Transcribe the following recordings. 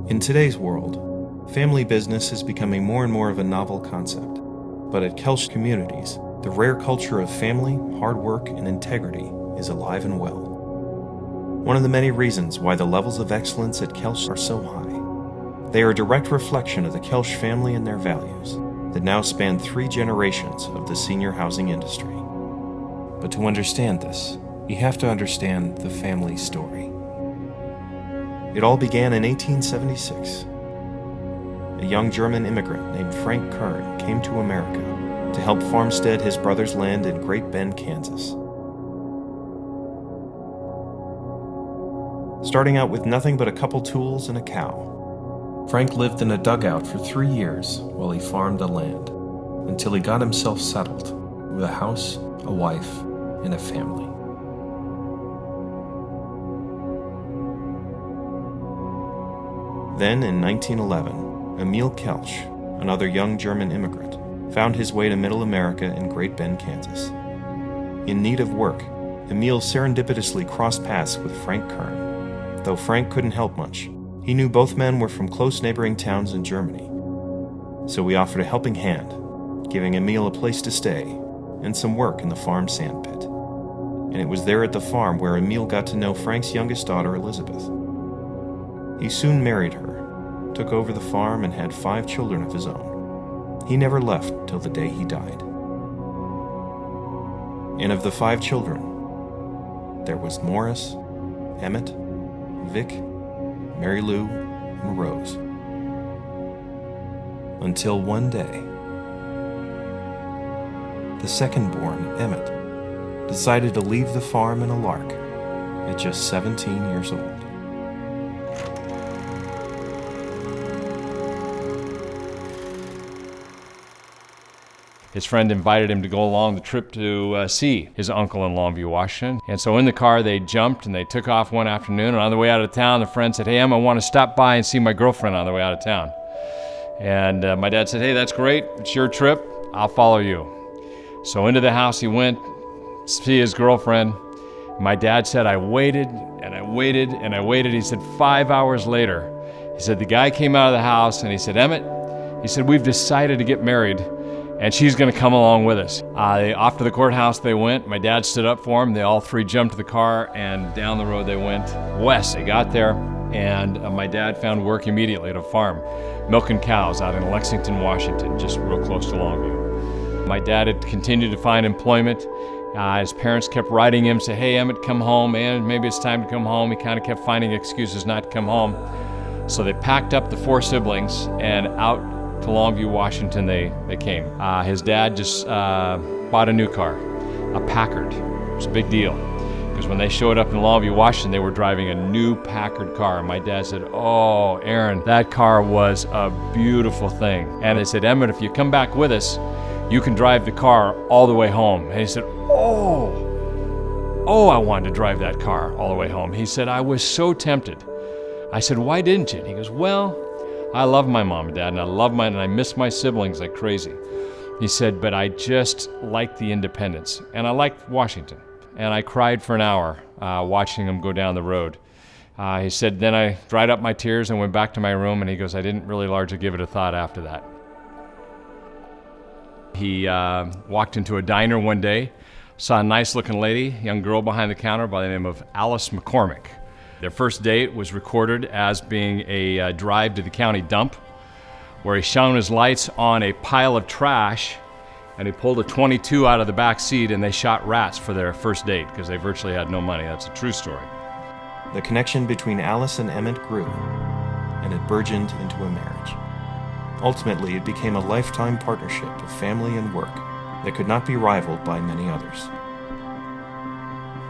In today's world, family business is becoming more and more of a novel concept. But at Kelsh Communities, the rare culture of family, hard work, and integrity is alive and well. One of the many reasons why the levels of excellence at Kelsh are so high. They are a direct reflection of the Kelsh family and their values that now span 3 generations of the senior housing industry. But to understand this, you have to understand the family story. It all began in 1876. A young German immigrant named Frank Kern came to America to help farmstead his brother's land in Great Bend, Kansas. Starting out with nothing but a couple tools and a cow, Frank lived in a dugout for 3 years while he farmed the land, until he got himself settled with a house, a wife, and a family. Then, in 1911, Emil Kels, another young German immigrant, found his way to Middle America in Great Bend, Kansas. In need of work, Emil serendipitously crossed paths with Frank Kern. Though Frank couldn't help much, he knew both men were from close neighboring towns in Germany. So we offered a helping hand, giving Emil a place to stay and some work in the farm sandpit. And it was there at the farm where Emil got to know Frank's youngest daughter, Elizabeth. He soon married her, took over the farm, and had 5 children of his own. He never left till the day he died. And of the 5 children, there was Morris, Emmett, Vic, Mary Lou, and Rose. Until one day, the second-born, Emmett, decided to leave the farm in a lark at just 17 years old. His friend invited him to go along the trip to see his uncle in Longview, Washington. And so in the car, they jumped and they took off one afternoon. And on the way out of town, the friend said, "Hey, Em, I want to stop by and see my girlfriend on the way out of town." And my dad said, "Hey, that's great. It's your trip. I'll follow you." So into the house he went to see his girlfriend. My dad said, "I waited and I waited and I waited." He said 5 hours later, he said, the guy came out of the house and he said, "Emmett," he said, "we've decided to get married, and she's going to come along with us." Off to the courthouse they went. My dad stood up for him. They all 3 jumped to the car, and down the road they went west. They got there, and my dad found work immediately at a farm, milking cows out in Lexington, Washington, just real close to Longview. My dad had continued to find employment. His parents kept writing him, say, "Hey, Emmett, come home, and maybe it's time to come home." He kind of kept finding excuses not to come home. So they packed up the 4 siblings, and out to Longview, Washington they came. His dad just bought a new car, a Packard. It was a big deal, because when they showed up in Longview, Washington, they were driving a new Packard car. My dad said, "Oh, Aaron, that car was a beautiful thing." And they said, "Emmett, if you come back with us, you can drive the car all the way home." And he said, Oh, I wanted to drive that car all the way home." He said, "I was so tempted." I said, "Why didn't you?" And he goes, "Well, I love my mom and dad, and I miss my siblings like crazy." He said, "But I just liked the independence, and I liked Washington." And I cried for an hour watching him go down the road. He said, "Then I dried up my tears and went back to my room," and he goes, "I didn't really largely give it a thought after that." He walked into a diner one day, saw a nice-looking lady, young girl behind the counter by the name of Alice McCormick. Their first date was recorded as being a drive to the county dump, where he shone his lights on a pile of trash, and he pulled a .22 out of the back seat, and they shot rats for their first date because they virtually had no money. That's a true story. The connection between Alice and Emmett grew, and it burgeoned into a marriage. Ultimately, it became a lifetime partnership of family and work that could not be rivaled by many others.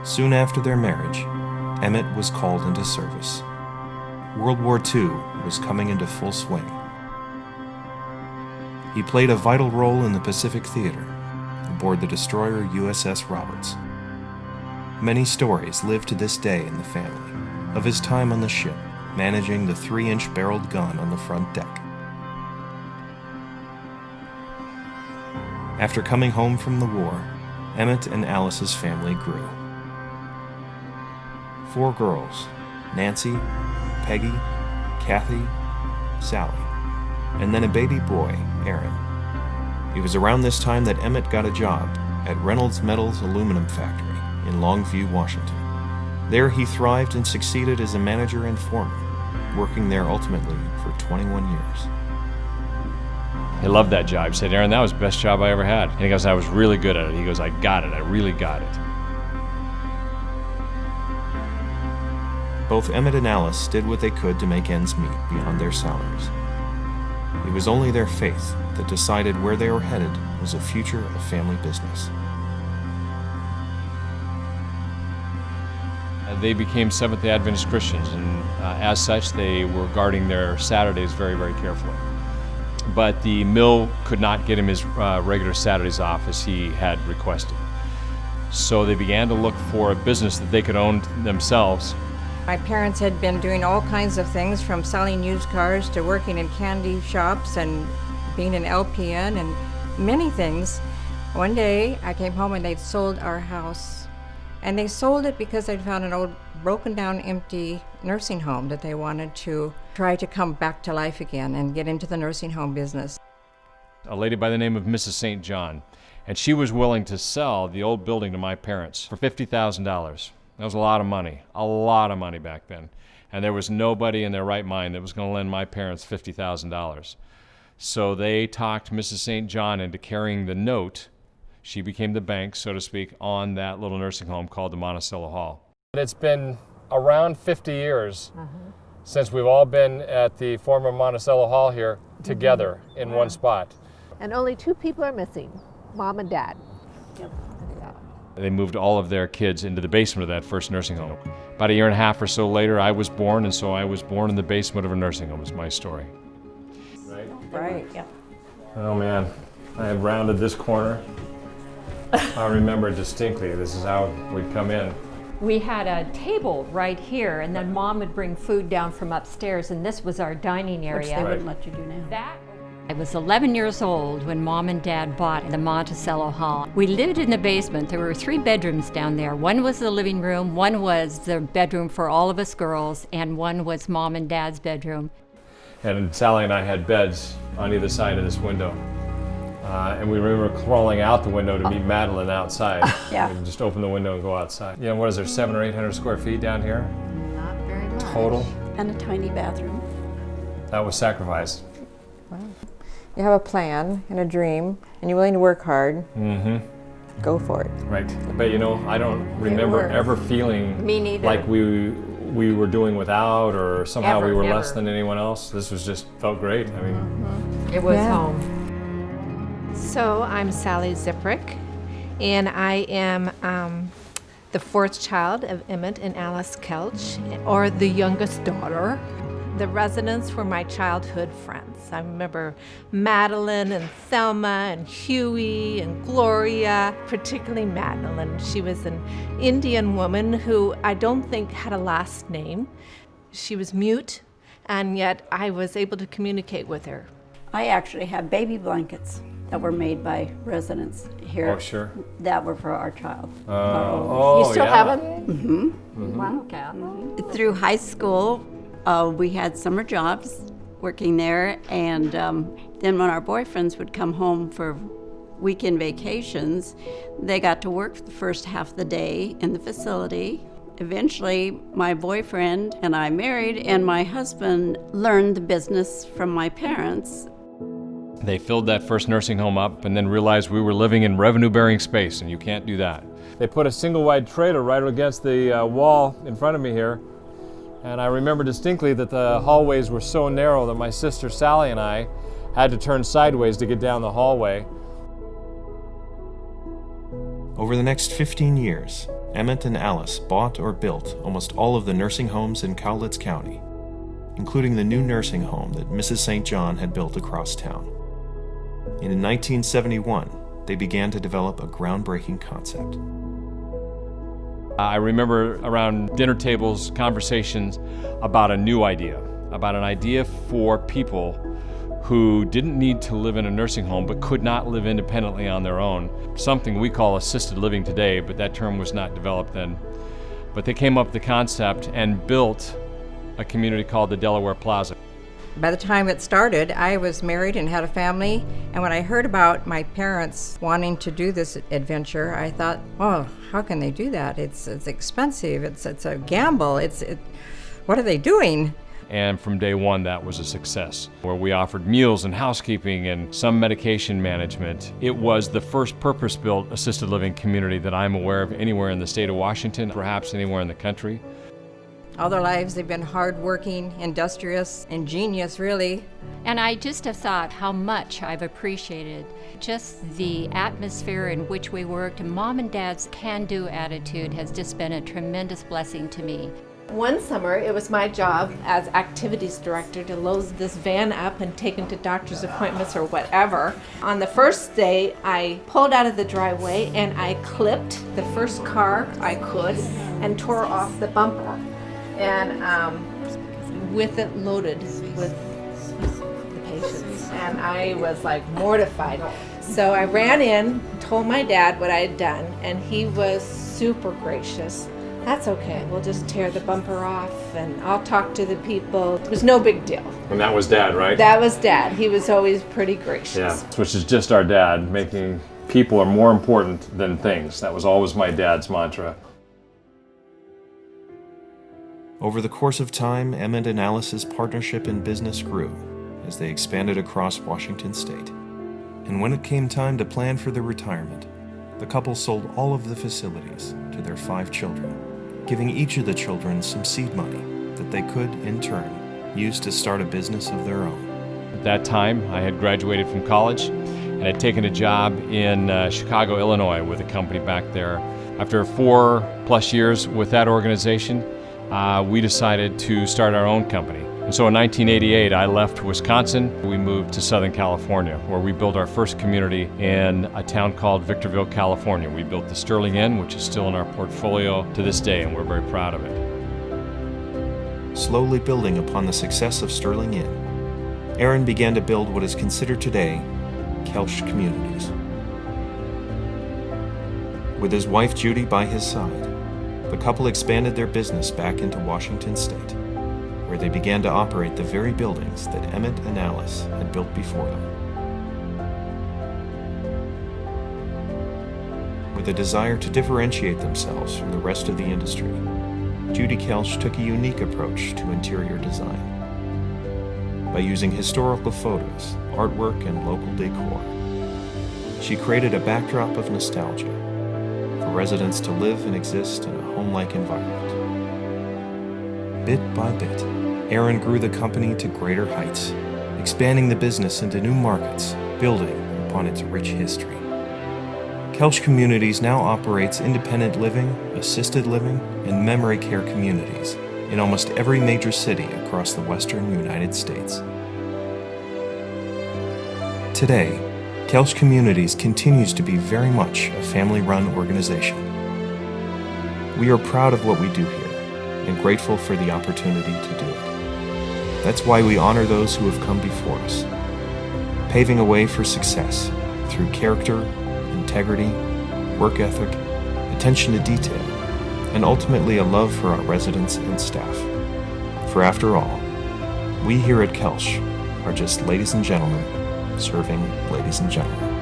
Soon after their marriage, Emmett was called into service. World War II was coming into full swing. He played a vital role in the Pacific Theater aboard the destroyer USS Roberts. Many stories live to this day in the family of his time on the ship, managing the 3-inch barreled gun on the front deck. After coming home from the war, Emmett and Alice's family grew. 4 girls, Nancy, Peggy, Kathy, Sally, and then a baby boy, Aaron. It was around this time that Emmett got a job at Reynolds Metals Aluminum Factory in Longview, Washington. There he thrived and succeeded as a manager and foreman, working there ultimately for 21 years. He loved that job. He said, Aaron, that was the best job I ever had. And he goes, I was really good at it. He goes, I got it. I really got it. Both Emmett and Alice did what they could to make ends meet beyond their salaries. It was only their faith that decided where they were headed was a future of family business. They became Seventh-day Adventist Christians, and as such, they were guarding their Saturdays very, very carefully. But the mill could not get him his regular Saturdays off as he had requested. So they began to look for a business that they could own themselves. My parents had been doing all kinds of things, from selling used cars to working in candy shops and being an LPN and many things. One day I came home and they'd sold our house. And they sold it because they'd found an old broken down empty nursing home that they wanted to try to come back to life again and get into the nursing home business. A lady by the name of Mrs. St. John, and she was willing to sell the old building to my parents for $50,000. That was a lot of money back then. And there was nobody in their right mind that was going to lend my parents $50,000. So they talked Mrs. St. John into carrying the note. She became the bank, so to speak, on that little nursing home called the Monticello Hall. It's been around 50 years since we've all been at the former Monticello Hall here together in one spot. And only 2 people are missing, Mom and Dad. Yep. They moved all of their kids into the basement of that first nursing home. About a year and a half or so later, I was born, and so I was born in the basement of a nursing home, is my story. Right, yeah. Oh man, I had rounded this corner. I remember distinctly, this is how we'd come in. We had a table right here, and then Mom would bring food down from upstairs, and this was our dining area. Which they wouldn't let you do now. I was 11 years old when Mom and Dad bought the Monticello Hall. We lived in the basement. There were 3 bedrooms down there. One was the living room, one was the bedroom for all of us girls, and one was Mom and Dad's bedroom. And Sally and I had beds on either side of this window. And we remember crawling out the window to meet Madeline outside. Yeah. We'd just open the window and go outside. You know, what is there, 700 or 800 square feet down here? Not very much. Total? And a tiny bathroom. That was sacrifice. Wow. You have a plan and a dream, and you're willing to work hard. Go for it. Right. But you know, I don't remember ever feeling Me neither. like we were doing without, or somehow Ever, we were never. less than anyone else. This was just felt great. I mean, It was Yeah. home. So I'm Sally Ziprick, and I am the 4th child of Emmett and Alice Koelsch, or the youngest daughter. The residents were my childhood friends. I remember Madeline and Thelma and Huey and Gloria, particularly Madeline. She was an Indian woman who I don't think had a last name. She was mute, and yet I was able to communicate with her. I actually have baby blankets that were made by residents here. oh sure. That were for our child. Oh, You still yeah. have them? Wow, Kat. Through high school, we had summer jobs working there, and then when our boyfriends would come home for weekend vacations, they got to work the first half of the day in the facility. Eventually, my boyfriend and I married, and my husband learned the business from my parents. They filled that first nursing home up and then realized we were living in revenue-bearing space, and you can't do that. They put a single-wide trailer right against the wall in front of me here, and I remember distinctly that the hallways were so narrow that my sister Sally and I had to turn sideways to get down the hallway. Over the next 15 years, Emmett and Alice bought or built almost all of the nursing homes in Cowlitz County, including the new nursing home that Mrs. St. John had built across town. And in 1971, they began to develop a groundbreaking concept. I remember around dinner tables conversations about a new idea, about an idea for people who didn't need to live in a nursing home but could not live independently on their own. Something we call assisted living today, but that term was not developed then. But they came up with the concept and built a community called the Delaware Plaza. By the time it started, I was married and had a family, and when I heard about my parents wanting to do this adventure, I thought, oh, how can they do that? It's expensive, it's a gamble, what are they doing? And from day one, that was a success, where we offered meals and housekeeping and some medication management. It was the first purpose-built assisted living community that I'm aware of anywhere in the state of Washington, perhaps anywhere in the country. All their lives, they've been hardworking, industrious, ingenious, really. And I just have thought how much I've appreciated just the atmosphere in which we worked. Mom and Dad's can-do attitude has just been a tremendous blessing to me. One summer, it was my job as activities director to load this van up and take him to doctor's appointments or whatever. On the first day, I pulled out of the driveway and I clipped the first car I could and tore off the bumper. And with it loaded with the patients. And I was like mortified. So I ran in, told my dad what I had done, and he was super gracious. That's okay, we'll just tear the bumper off and I'll talk to the people. It was no big deal. And that was Dad, right? That was Dad. He was always pretty gracious. Yeah, which is just our dad, making people are more important than things. That was always my dad's mantra. Over the course of time, Emmett and Alice's partnership in business grew as they expanded across Washington state. And when it came time to plan for their retirement, the couple sold all of the facilities to their 5 children, giving each of the children some seed money that they could, in turn, use to start a business of their own. At that time, I had graduated from college and had taken a job in Chicago, Illinois with a company back there. After 4+ years with that organization, we decided to start our own company. And so in 1988, I left Wisconsin. We moved to Southern California, where we built our first community in a town called Victorville, California. We built the Sterling Inn, which is still in our portfolio to this day, and we're very proud of it. Slowly building upon the success of Sterling Inn, Aaron began to build what is considered today Kelsh Communities. With his wife Judy by his side, the couple expanded their business back into Washington state, where they began to operate the very buildings that Emmett and Alice had built before them. With a desire to differentiate themselves from the rest of the industry, Judy Kelsh took a unique approach to interior design. By using historical photos, artwork, and local decor, she created a backdrop of nostalgia for residents to live and exist in a home-like environment. Bit by bit, Aaron grew the company to greater heights, expanding the business into new markets, building upon its rich history. Kelsh Communities now operates independent living, assisted living, and memory care communities in almost every major city across the western United States. Today, Kelsh Communities continues to be very much a family-run organization. We are proud of what we do here and grateful for the opportunity to do it. That's why we honor those who have come before us, paving a way for success through character, integrity, work ethic, attention to detail, and ultimately a love for our residents and staff. For after all, we here at Kelsh are just ladies and gentlemen serving ladies and gentlemen.